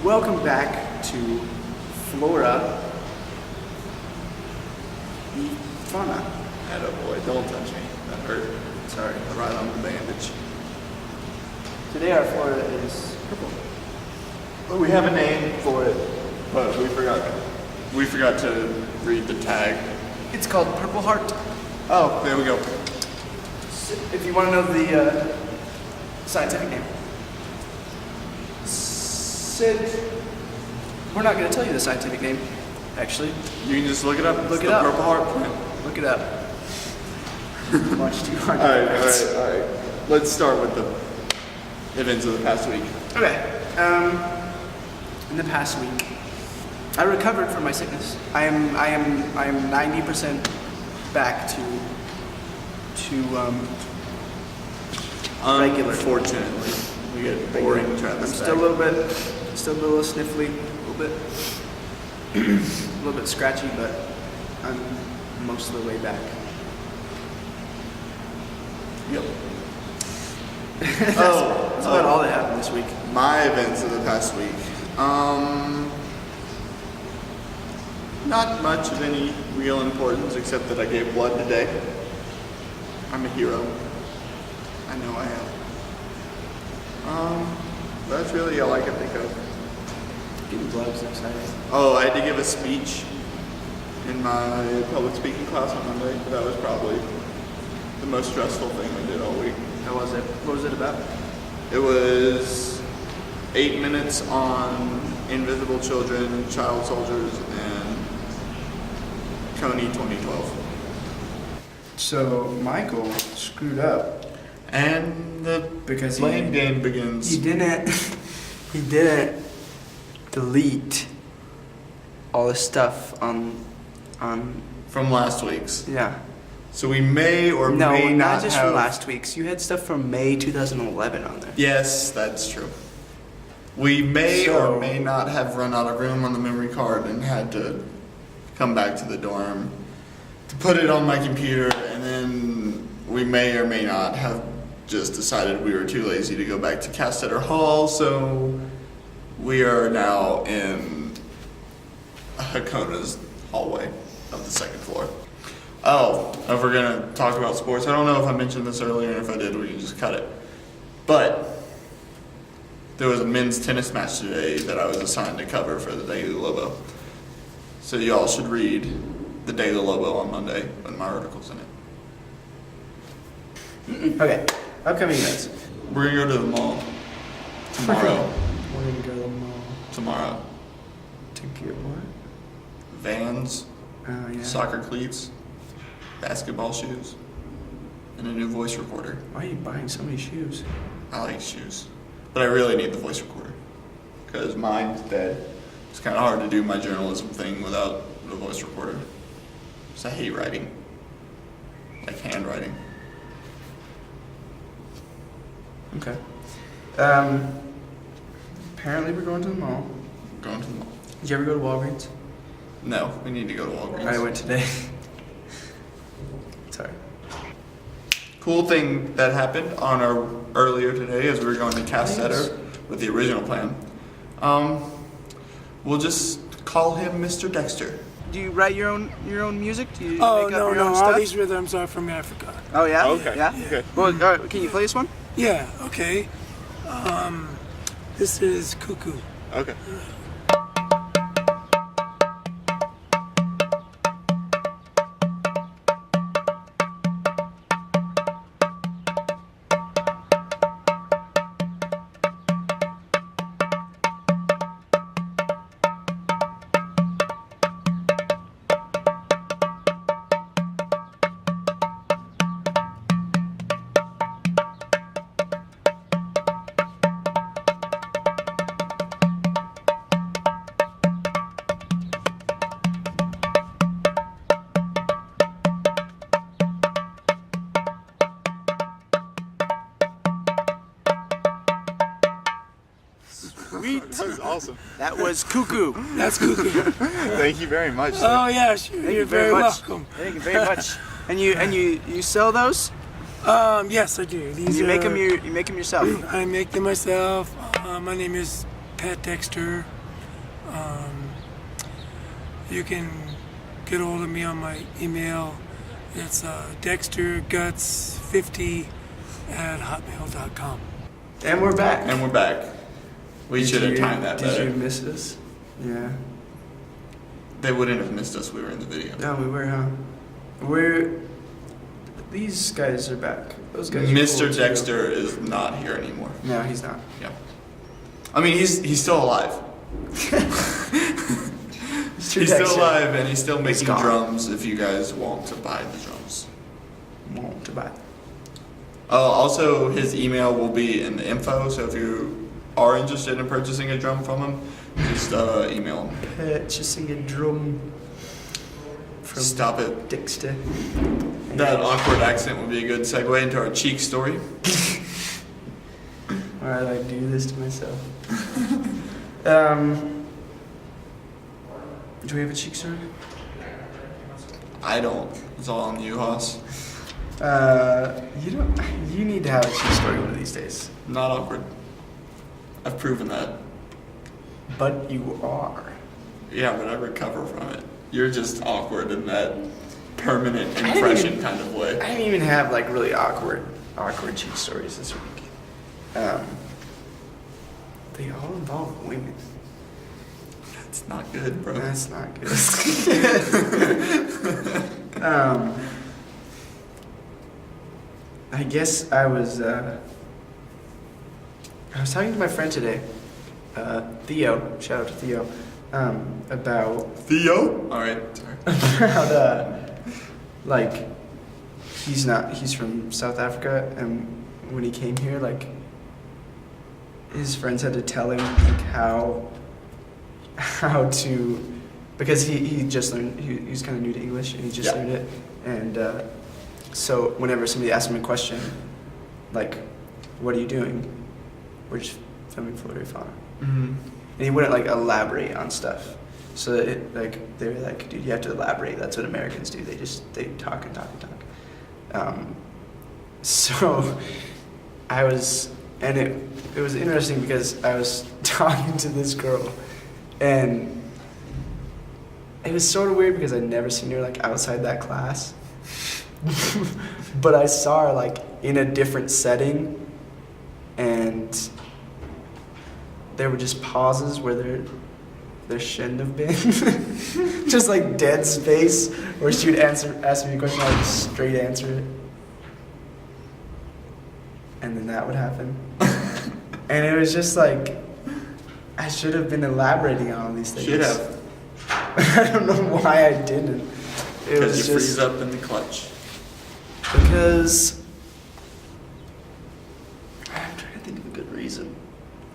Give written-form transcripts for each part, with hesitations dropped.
Welcome back to Flora, the Fauna. Attaboy, don't touch me. That hurt. Sorry. Right on the bandage. Today our Flora is purple. Well, we have a name for it, but we forgot to read the tag. It's called Purple Heart. Oh, there we go. If you want to know the scientific name. We're not going to tell you the scientific name, actually. You can just look it up. Look It's it the up. Purple Heart plant. Look it up. Much too hard. Alright. Let's start with the events of the past week. Okay. In the past week, I recovered from my sickness. I am 90% back to regular. Unfortunately, we get boring I'm still a little bit sniffly, a little bit scratchy, but I'm most of the way back. Yep. That's about all that happened this week. My events of the past week. Not much of any real importance except that I gave blood today. I'm a hero. I know I am. That's really all I can think of. Getting blood is exciting. Oh, I had to give a speech in my public speaking class on Monday. That was probably the most stressful thing I did all week. How was it? What was it about? It was 8 minutes on invisible children, child soldiers, and Coney 2012. So Michael screwed up And the because blame game begins. he didn't delete all the stuff on From last week's. yeah. So we may or may not just have... from last week's. You had stuff from May 2011 on there. Yes, that's true. We may or may not have run out of room on the memory card and had to come back to the dorm to put it on my computer, and then we may or may not have just decided we were too lazy to go back to Castetter Hall, so we are now in Hakona's hallway of the second floor. Oh, if we're gonna talk about sports, I don't know if I mentioned this earlier, and if I did, we can just cut it. But there was a men's tennis match today that I was assigned to cover for the Daily Lobo. So y'all should read the Daily Lobo on Monday when my article's in it. Okay. Upcoming events. We're gonna go to the mall tomorrow. We're gonna go to the mall Tomorrow. to get what? Vans, Oh yeah. soccer cleats, basketball shoes, and a new voice recorder. Why are you buying so many shoes? I like shoes, but I really need the voice recorder because mine's dead. It's kind of hard to do my journalism thing without the voice recorder. Because I hate writing, like handwriting. Okay. Apparently we're going to the mall. Going to the mall. Did you ever go to Walgreens? No, we need to go to Walgreens. I went today. Sorry. Cool thing that happened on our earlier today as we were going to Castetter with the original plan. We'll just call him Mr. Dexter. Do you write your own music? Do you make Oh, up no, your no, own all stuff? these rhythms are from Africa. Oh yeah? Okay. Yeah? Okay. Well, all right, can you play this one? Yeah, okay. This is Cuckoo. Okay. Sweet. That was awesome. That was Cuckoo. That's Cuckoo. Thank you very much. Oh, yeah, sure. Thank You're you very very much. welcome. Thank you very much. And you sell those? Yes, I do. These You make are- them yourself. I make them myself. My name is Pet Dexter. You can get a hold of me on my email. It's dexterguts50@hotmail.com. And we're back. And we're back. We should have timed that better. Did you miss us? Yeah. They wouldn't have missed us. We were in the video. No, we were, huh? These guys are back. Those guys. Mr. Are cool Dexter is not here anymore. Too. No, he's not. Yeah. I mean, he's still alive. He's still alive, and he's still making drums. If you guys want to buy the drums, Want to buy. Also, his email will be in the info. So if you are interested in purchasing a drum from him, just email him. Purchasing a drum. From Stop it. Dexter. That awkward accent would be a good segue into our cheek story. Why did I do this to myself? Do we have a cheek story? I don't. It's all on you, Haas. You don't. You need to have a cheek story one of these days. Not awkward. I've proven that. But you are. Yeah, but I recover from it. You're just awkward in that permanent impression kind of way. I didn't even have like really awkward cheek stories this week. They all involve women. That's not good, bro. That's not good. I guess I was talking to my friend today, Theo. Shout out to Theo. About Theo? All right, sorry. about like he's from South Africa, and when he came here, like his friends had to tell him like how to, because he just learned, he was kind of new to English and he just learned it, and so whenever somebody asked him a question like, what are you doing, we're just filming Flora, Fauna. Mm-hmm. And he wouldn't like elaborate on stuff. So they were like, dude, you have to elaborate. That's what Americans do. They talk and talk and talk. So I was, and it was interesting because I was talking to this girl, and it was sort of weird because I'd never seen her like outside that class. But I saw her like in a different setting, and there were just pauses where there shouldn't have been. Just like dead space where she would ask me a question, I would just straight answer it. And then that would happen. And it was just like, I should have been elaborating on all these things. Should have. I don't know why I didn't. It was Because you just freeze up in the clutch. because I'm trying to think of a good reason.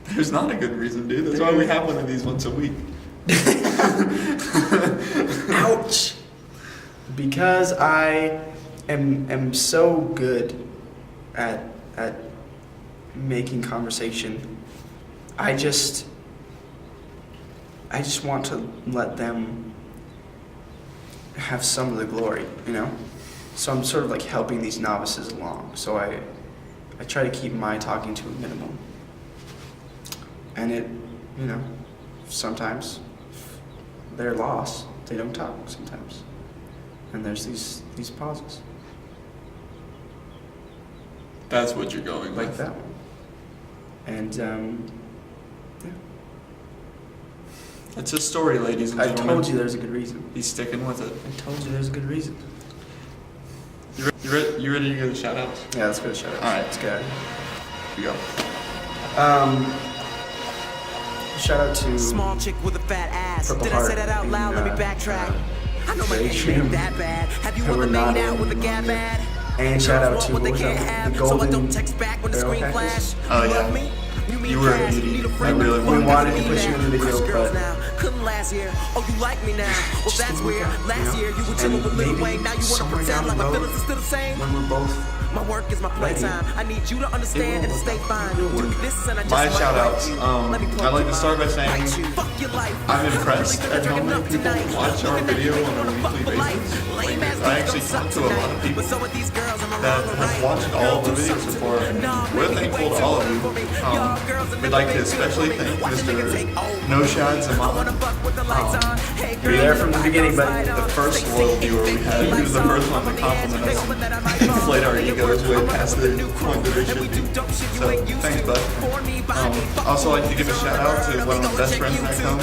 There's not a good reason, dude. That's why we have one of these once a week. Ouch! Because I am so good at making conversation. I just want to let them have some of the glory, you know? So I'm sort of like helping these novices along. So I try to keep my talking to a minimum. And it, you know, sometimes they're lost. They don't talk sometimes. And there's these pauses. That's what you're going Like with. that one. And, yeah. It's a story, ladies and I gentlemen. told you there's a good reason. He's sticking with it. I told you there's a good reason. You ready to go to shout outs? Yeah, let's go to shout out. Alright. Let's go. Here we go. Shout out to Small chick with a fat ass. Purple Did I say that out loud? Let me backtrack. I know my name ain't that bad. Have you ever made out with a gab ad? And shout out to what they what was can't that? have, The so I golden don't text back when the barrel screen cactus? flash. Oh, You yeah. love me? You mean You were a cash. beauty. Need a I friend really with wanted- fun, We wanted to doesn't put mean you in the that. video, Crush girls but- now. Couldn't last year. Oh, you like me now? Well, Just that's didn't work weird. out, you Last know? year you were And chilling with Lil maybe Wayne. Now you wanna somewhere pretend down like the my road, feelings are still the same. when we're both My work is my playtime. I need you to understand and to stay fine. Do this and I just My might shout like outs. you. I'd like to start by saying Fuck your life. I'm impressed at how many people watch our video on a weekly basis. I actually talk to a lot of people that have watched all of the videos so far. We're thankful to all of you. We'd like to especially thank Mr. No Shots and Mama. You're there from the beginning, buddy. The first loyal viewer we had, he was the first one to compliment us and inflate our egos way past the point that they should be. So, thanks, bud. Also like to give a shout out to one of my best friends back home,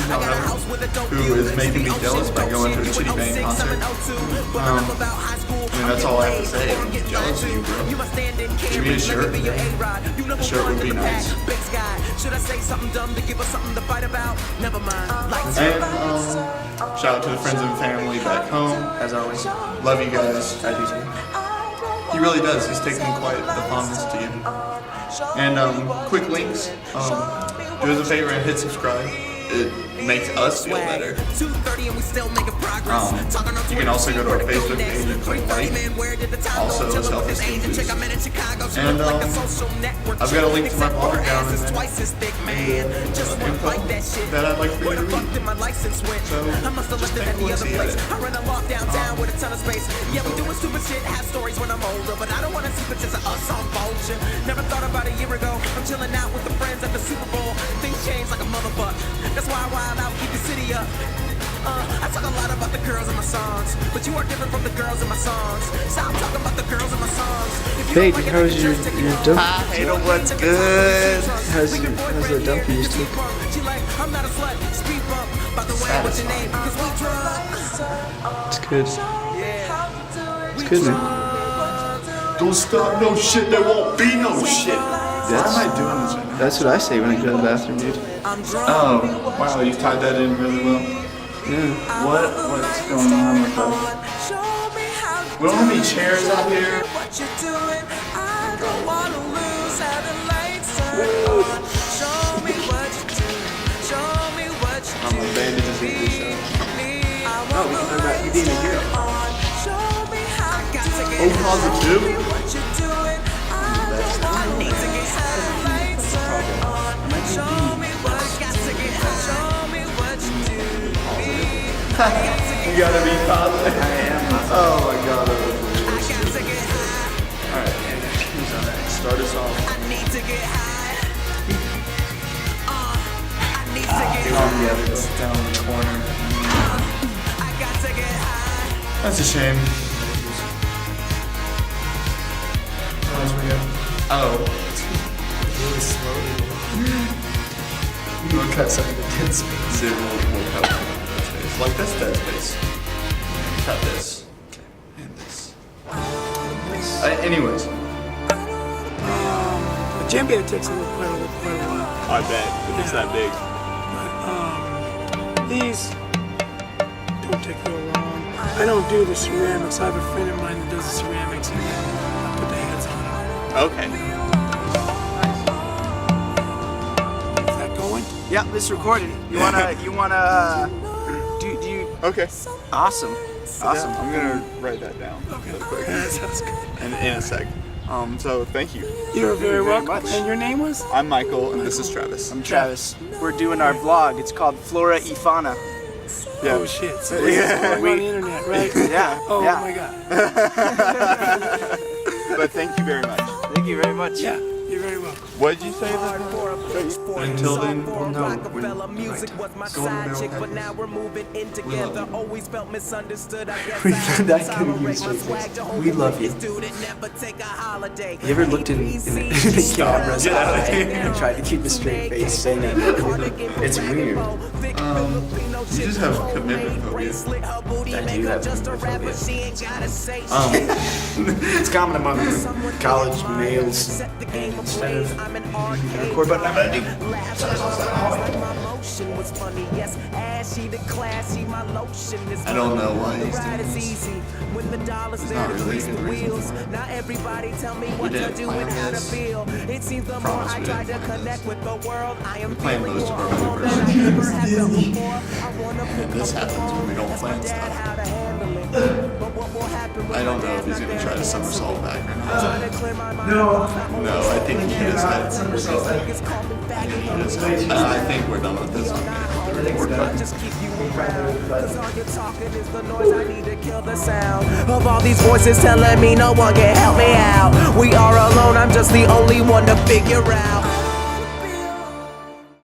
who is making me jealous by going to a Chitty Bang concert. I mean, that's all I have to say. I'm jealous of you, bro. Give me a shirt. A shirt would be nice. Should I say something dumb to give us something to fight about? Never mind. And shout out to the friends and family back home. As always, Love you guys. I do too. He really does. He's taken quite the fondness to you. And quick links. Do us a favor and hit subscribe. It makes us feel better. You can also go to our Facebook page and click like. Also, self-esteem boost. And I've got a link to my blog down in there. Info that I'd like for you to read. So just take a look, see at it. Yeah, we doing stupid shit, have stories when I'm older, but I don't wanna see pictures of us on Vulture. Never thought about a year ago. I'm chilling out with the friends at the Super Bowl. Things change like a motherfucker. That's why I wild out, keep the city up. I talk a lot about the girls in my songs, but you are different from the girls in my songs. Stop talking about the girls in my songs. Hey, how's your dump? Hey, what's good? How's the dump you used to? I'm not a slut. Speed bump. By the way, what's your name? Cause we drunk. It's good. It's good, man. Don't start no shit, there won't be no shit. Why am I doing this right now? That's what I say when I go to the bathroom, dude. Oh, wow, you tied that in really well. Yeah. What's going on with us? We don't have any chairs out here. I'm a bandit to see this show. Oh, we can talk about you being a hero. Oh, positive. You gotta be positive. I am. Oh my god, that was delicious. Alright, who's on that? Start us off. Down in the corner. That's a shame. Oh. Really slowly. We'll cut some of the dead space. We'll cut some of the dead space. Like this dead space. Cut this. And this. Anyways. The Gambino takes a quite a while. I bet, if it's that big. But these don't take real long. I don't do the ceramics. I have a friend of mine that does the ceramics, and then I put the heads on it. Okay. Is that going? Yeah, this is recorded. You wanna, do you, Okay. awesome. Awesome. I'm gonna write that down really quick. Yeah, that sounds good. In a sec. So thank you. You're very welcome. much. And your name was? I'm Michael and this is Travis. I'm Travis. We're doing our vlog. It's called Flora y Fauna. Yeah. Oh shit. So this is going on the internet, right? Yeah. Oh yeah. my god. But thank you very much. Thank you very much. Yeah, you're very welcome. What did you say? Until then, we'll know Rockefeller when music was my side chick, but now we're moving in together. Always felt misunderstood. I guess We I had did to that kind of tolerate my straight swag face. to hold We the love you. biggest dude and never take a holiday. You ever looked in the camera's eye and tried to keep a straight face saying that? It's weird. You just have commitment phobia. I do have commitment phobia. It's common among college males. Instead of record button, I'm gonna do. I don't know why he's doing this. It's not really a good reason for it. Not everybody tell me We what to didn't do plan and how to this. feel. It seems the more Promise I we try didn't to plan connect this. with the world, I am plan feeling most more of our alone videos. than I ever have felt before. I wanna And this happens when we don't plan stuff. how to handle it. But what will I don't know if he's gonna try to somersault back or not. No. No, I think he hit his head. Somersault. I think we're done with this. The report button. Just keep you around, cause all you're talking is the noise. I need to kill the sound of all these voices telling me no one can help me out. We are alone, I'm just the only one to figure out